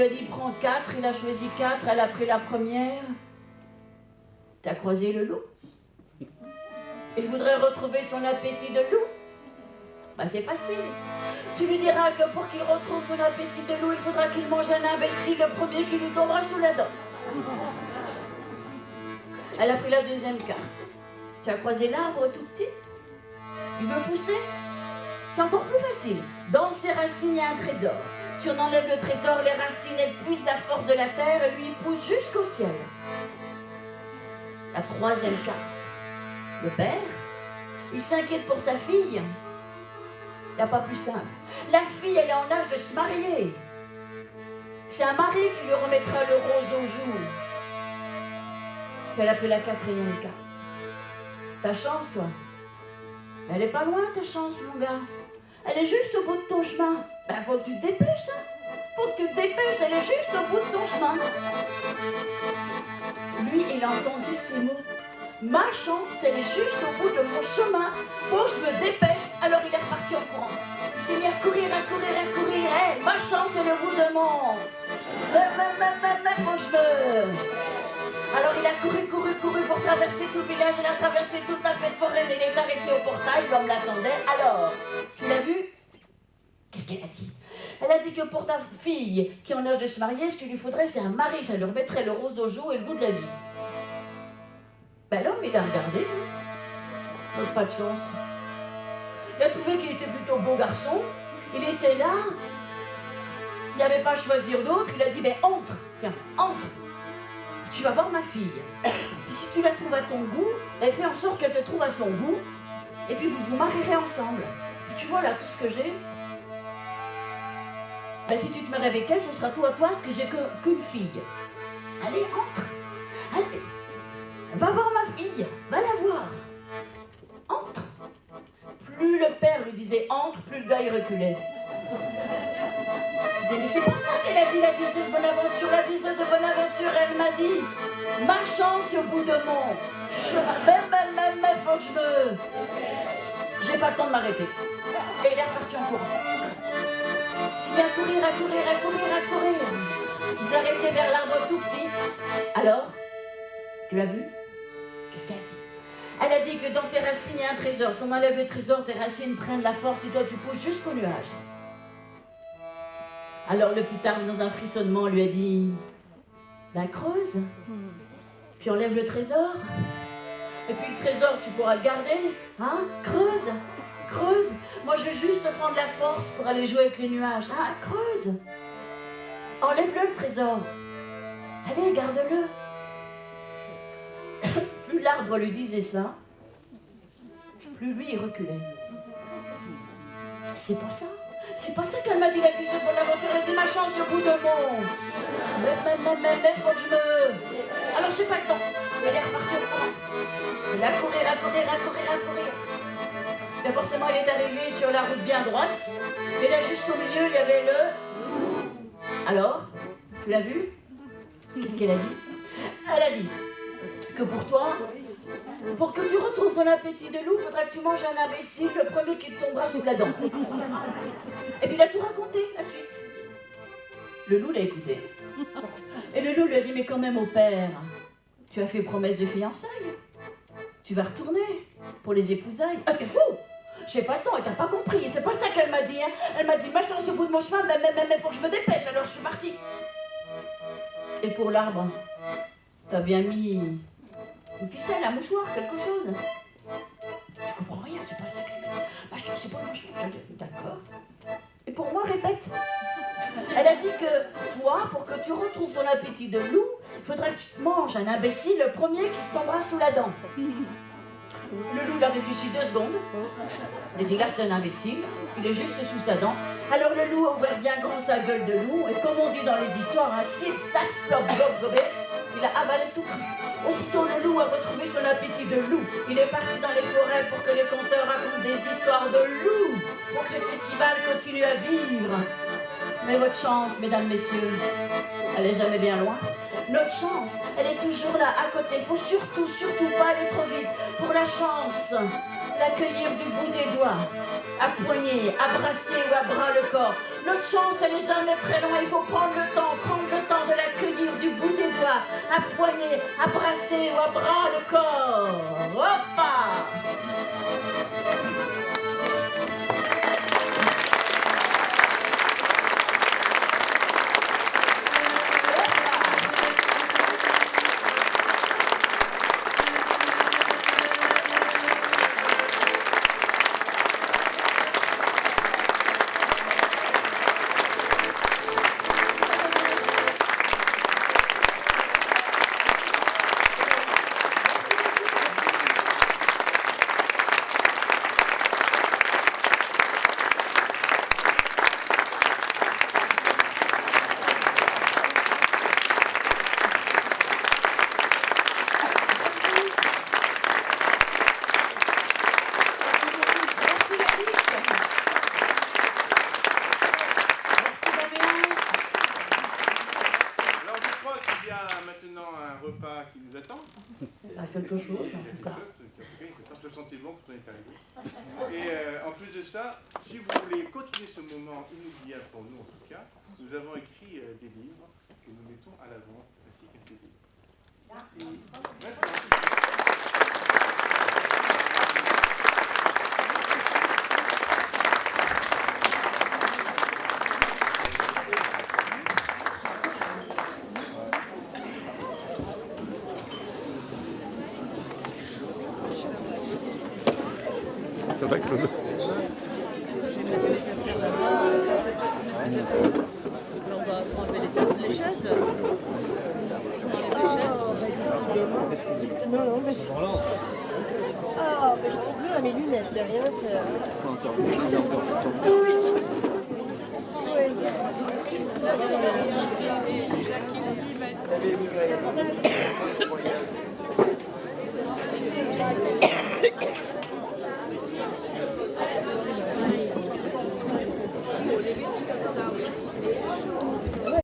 Il a dit prends 4, il a choisi 4, elle a pris la première. T'as croisé le loup? Il voudrait retrouver son appétit de loup? Bah c'est facile. Tu lui diras que pour qu'il retrouve son appétit de loup, il faudra qu'il mange un imbécile, le premier qui lui tombera sous la dent. Elle a pris la deuxième carte. Tu as croisé l'arbre tout petit? Il veut pousser? C'est encore plus facile. Dans ses racines, il y a un trésor. Si on enlève le trésor, les racines, elles puisent la force de la terre et lui, il pousse jusqu'au ciel. La troisième carte. Le père, il s'inquiète pour sa fille. Il n'y a pas plus simple. La fille, elle est en âge de se marier. C'est un mari qui lui remettra le rose aux joues. Puis elle a pris la quatrième carte. Ta chance, toi. Elle est pas loin, ta chance, mon gars. Elle est juste au bout de ton chemin. Ben, faut que tu te dépêches, hein. Faut que tu te dépêches, elle est juste au bout de ton chemin. Lui, il a entendu ces mots. Ma chance, elle est juste au bout de mon chemin. Faut que je me dépêche. Alors il est reparti en courant. Il s'est mis à courir, à courir, à courir. Hey, ma chance, elle est au bout de mon... Mais, faut que je me... Alors il a couru pour traverser tout le village. Il a traversé toute la fête foraine. Il est arrêté au portail, l'homme l'attendait. Alors, tu l'as vu? Qu'est-ce qu'elle a dit? Elle a dit que pour ta fille qui est en âge de se marier, ce qu'il lui faudrait, c'est un mari. Ça lui remettrait le rose aux joues et le goût de la vie. Ben l'homme, il a regardé. Donc pas de chance. Il a trouvé qu'il était plutôt beau garçon. Il était là. Il n'avait pas à choisir d'autre. Il a dit, ben entre. Tiens, entre. Tu vas voir ma fille. Puis si tu la trouves à ton goût, ben fais en sorte qu'elle te trouve à son goût. Et puis vous vous marierez ensemble. Puis tu vois là tout ce que j'ai. Ben si tu te maries avec elle, ce sera tout à toi, parce que j'ai qu'une fille. Allez, entre. Allez. Va voir ma fille. Va la voir. Entre. Plus le père lui disait entre, plus le gars il reculait. Il disait, mais c'est pour ça qu'elle a dit la diseuse Bonaventure. La diseuse de Bonaventure, elle m'a dit, ma chance au bout de mon chemin. Même, faut que je me... J'ai pas le temps de m'arrêter. Et il est reparti en courant. Il s'est mis à courir. Ils s'arrêtaient vers l'arbre tout petit. Alors, tu l'as vu? Qu'est-ce qu'elle a dit? Elle a dit que dans tes racines, il y a un trésor. Si on enlève le trésor, tes racines prennent la force et toi, tu pousses jusqu'au nuage. Alors le petit arbre, dans un frissonnement, lui a dit, ben creuse, puis enlève le trésor. Et puis le trésor, tu pourras le garder. Hein? Creuse. Moi, je veux juste prendre la force pour aller jouer avec les nuages. Hein? Creuse. Enlève-le, le trésor. Allez, garde-le. Plus l'arbre lui disait ça, plus lui, il reculait. C'est pas ça qu'elle m'a dit, la diseuse Bonaventure. Elle a dit, ma chance au bout de mon... Mais, faut que je me... Alors, j'ai pas le temps. Elle est repartie au courant. Elle a courir. Mais forcément, elle est arrivée sur la route bien droite. Et là, juste au milieu, il y avait le... Alors, tu l'as vu? Qu'est-ce qu'elle a dit? Elle a dit que pour toi, pour que tu retrouves ton appétit de loup, il faudra que tu manges un imbécile, le premier qui te tombera sous la dent. Et puis il a tout raconté, la suite. Le loup l'a écouté. Et le loup lui a dit, mais quand même, au père, tu as fait promesse de fiançailles. Tu vas retourner pour les épousailles. Ah, t'es fou! J'ai pas le temps et t'as pas compris. C'est pas ça qu'elle m'a dit. Hein. Elle m'a dit, ma chance au bout de mon chemin, mais faut que je me dépêche, alors je suis partie. Et pour l'arbre, t'as bien mis une ficelle, un mouchoir, quelque chose. Je comprends rien, c'est pas ça qu'elle m'a dit. Ma chance, c'est pas mon chemin. D'accord. Et pour moi, répète. Elle a dit que toi, pour que tu retrouves ton appétit de loup, il faudrait que tu te manges un imbécile, le premier qui te tombera sous la dent. Le loup l'a réfléchi 2 secondes. Il dit, là, c'est un imbécile. Il est juste sous sa dent. Alors le loup a ouvert bien grand sa gueule de loup. Et comme on dit dans les histoires, un slip, stack, stop, gob, gobé, il a avalé tout cru. Aussitôt, le loup a retrouvé son appétit de loup. Il est parti dans les forêts pour que les conteurs racontent des histoires de loups, pour que les festivals continuent à vivre. Mais votre chance, mesdames, messieurs, elle est jamais bien loin. Notre chance, elle est toujours là, à côté. Il faut surtout pas aller trop vite. Pour la chance, l'accueillir du bout des doigts. à poigner, à brasser ou à bras le corps. Notre chance, elle n'est jamais très loin. Il faut prendre le temps de l'accueillir du bout des doigts, à poigner, à brasser ou à bras le corps. Hoppa! Quelque chose, en tout cas. Ça sentait bon quand on est arrivé. Et en plus de ça, si vous voulez continuer ce moment inoubliable pour nous en tout cas, nous avons écrit des livres que nous mettons à la vente ainsi qu'un CD. Merci. Ça va, Claude? Je vais mettre mes affaires là-bas. Là, on va enlever les chaises. On enlève les chaises. Décidément. Non, mais je... Ah, mais je veux à mes lunettes, il n'y a rien à faire. Oui.